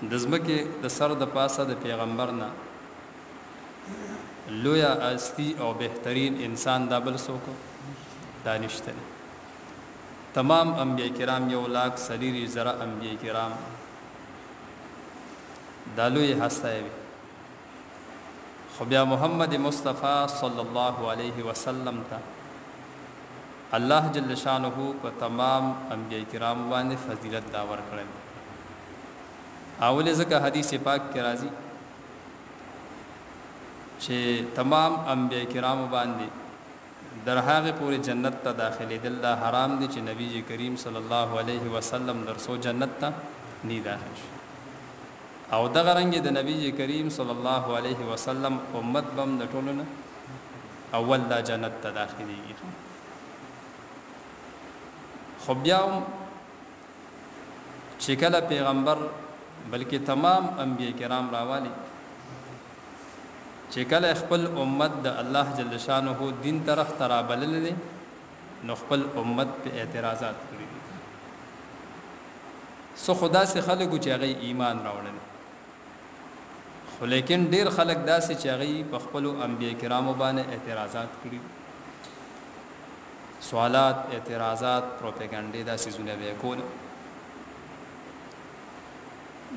د ځمکې د سر د پاسه د پیغمبر نه لویا استی او بهترین انسان دا بل څوک دا نشته. تمام انبیاء کرام 1,40,000 انبیاء کرام دا لوی هسته وي، خو بیا محمد مصطفی صلی الله علیه وسلم ته الله جل شانه په تمام انبیاء کرام باندې فضیلت دا ورکړل. اول ځکه حدیث پاک کې راځي چې تمام انبیاء کرام باندې در هغه پورې جنت ته داخلي دل حرام دي چې نبی کریم صلی الله علیه وسلم درسو جنت ته نه داخل شي. او دغه رنګ د نبی کریم صلی الله علیه وسلم امت بم د ټولنه اول دا جنت ته داخليږي. خو بیا چې کله پیغمبر بلکې تمام انبیاء کرام راوالي چې کله خپل امت د الله جل شانه دین طرف ترابلل دي نو خپل امت په اعتراضات کړی دي. سو خدا سے خلکو چې هغه ایمان راوړل، خو لیکن ډیر خلک داسې چې هغه په خپل انبیاء کرامو باندې اعتراضات کړی، سوالات، اعتراضات، پروپاګاندا داسې زونه به کول.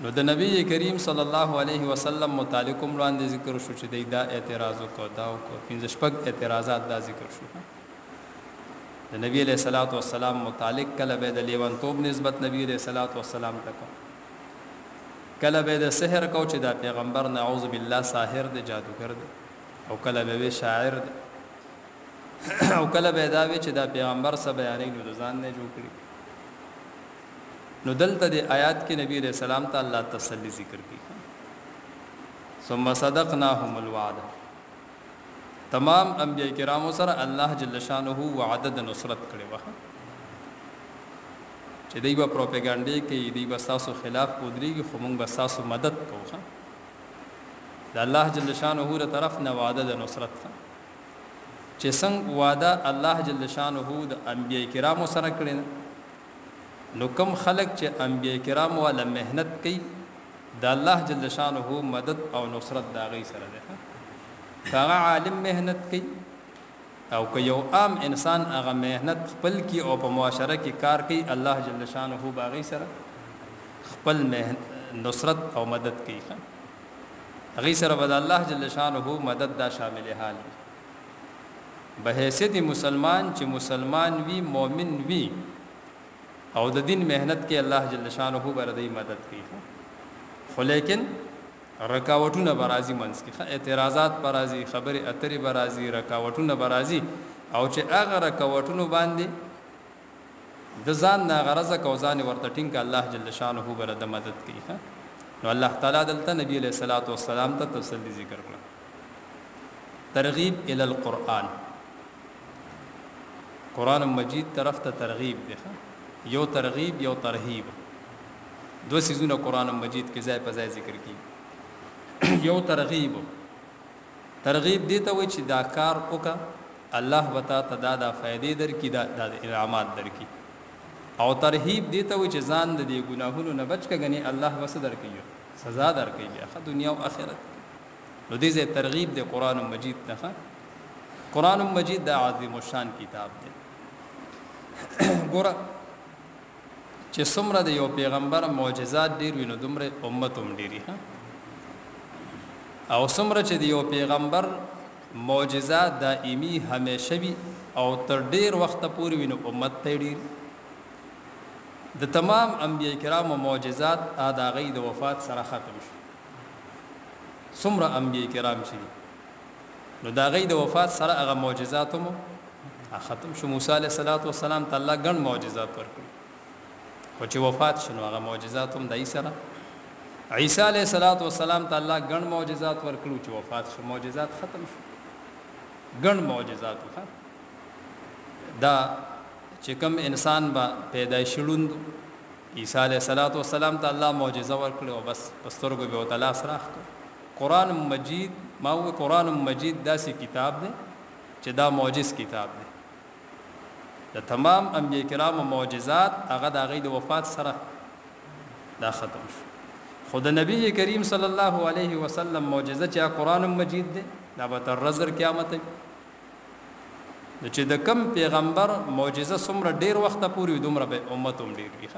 نو د نبی کریم صلی الله علیه وسلم متعلق وړاندې ذکر شو چې دا اعتراض وکړ، دا وکړ، 15 اعتراضات دا ذکر شو. د نبی علیہ الصلوۃ والسلام متعلق کله به د لیوانتوب نسبت نبی علیہ الصلوۃ والسلام ته کو، کله به د سحر کو چې دا پیغمبر نعوذ بالله ساحر دی، جادوګر دی، او کله به شاعر دی، او کله به دا وی چې دا پیغمبر سره بیانې نو ځان نه جوړ کړی. نو دلته د آیات کې نبی رسول الله تعالی الله تسلی ذکر کی، ثم صدقناهم الوعد. تمام انبیاء کرامو سره الله جل شانه وعده د نصرت کړي وه چې دوی په پروپاګاندا کې دوی به تاسو خلاف ودرېږي، خو موږ به تاسو مدد کوو. د الله جل شانه ر طرف نه وعده د نصرت چې څنګه وعده الله جل شانه د انبیاء کرامو سره کړي، نو کوم خلق چې انبیاء کرام والا مهنت کوي د الله جل شانه مدد او نصرت دا غي سره ده. هغه عالم مهنت کوي او که یو عام انسان هغه مهنت خپل کی او په معاشره کې کار کوي، الله جل شانه باغی سره خپل نصرت او مدد کوي. غي سره بد الله جل شانه مدد دا شامل حال به حیثیت مسلمان چې مسلمان وی مؤمن وی او د دین مهنت کې الله جل شانه بردی مدد کوي. خو لیکن رکاوټونه برازي منځ کې اعتراضات برازي، خبرې اترې برازي، رکاوټونه برازي، او چې هغه رکاوټونو باندې د ځان نه غرض کو ځان ورته ټینګ الله جل شانه برده مدد کوي. نو الله تعالی دلته نبی علیہ الصلوۃ والسلام ته تسلی ذکر کړه. ترغیب ال القرآن، قرآن مجید طرف ته ترغیب دی. یو ترغیب یو ترهیب، دو سيزونه قرآن مجید کې ځای په ځای ذکر کی. یو ترغیب، ترغیب دی ته وای چې دا کار وکا الله وتا ته دا فائدې درکې، دا انعامات درکې. او ترهیب دی ته وای چې ځان د دې ګناهونو نه بچ کګنی الله وس درکې، سزا درکې بیا دنیا او آخرت. نو دې ځای ترغیب دی قرآن مجید ته. قرآن مجید دا عظیم الشان کتاب دی. ګوره چې څومره د یو پیغمبر معجزات ډیر وینو دومره امت هم ډیری، او څومره چې د یو پیغمبر معجزات دائمی همیشه وي او تر ډیر وخت پورې وینو امت ته ډیر. د تمام انبیاء کرام معجزات د هغې د وفات سره ختم شو. څومره انبیاء کرام چې نو د هغې د وفات سره هغه معجزات هم ختم شو. موسی علیه السلام ته الله ګڼ معجزات ورکړي، خو چې وفات شنو هغه معجزات هم دای سره. عیسی علیه السلام ته الله ګڼ معجزات ورکړو، چې وفات شو معجزات ختم شو. ګڼ معجزات دا چې کوم انسان با پیدایشي لوند عیسی علیه السلام ته الله معجزه ورکړي او بس پسترګو به تعالی سره کړ. قرآن مجید ما هو قرآن مجید داسې کتاب دی چې دا معجز کتاب دی. د تمام انبیاء کرام معجزات هغه د هغې د وفات سره دا ختم شو. خود نبی کریم صلی الله علیه وسلم معجزه چې قرآن مجید دی دا به تر ورځې قیامت دی چې د کم پیغمبر معجزه څومره ډیر وخت پورې دومره به امت هم ډیر وي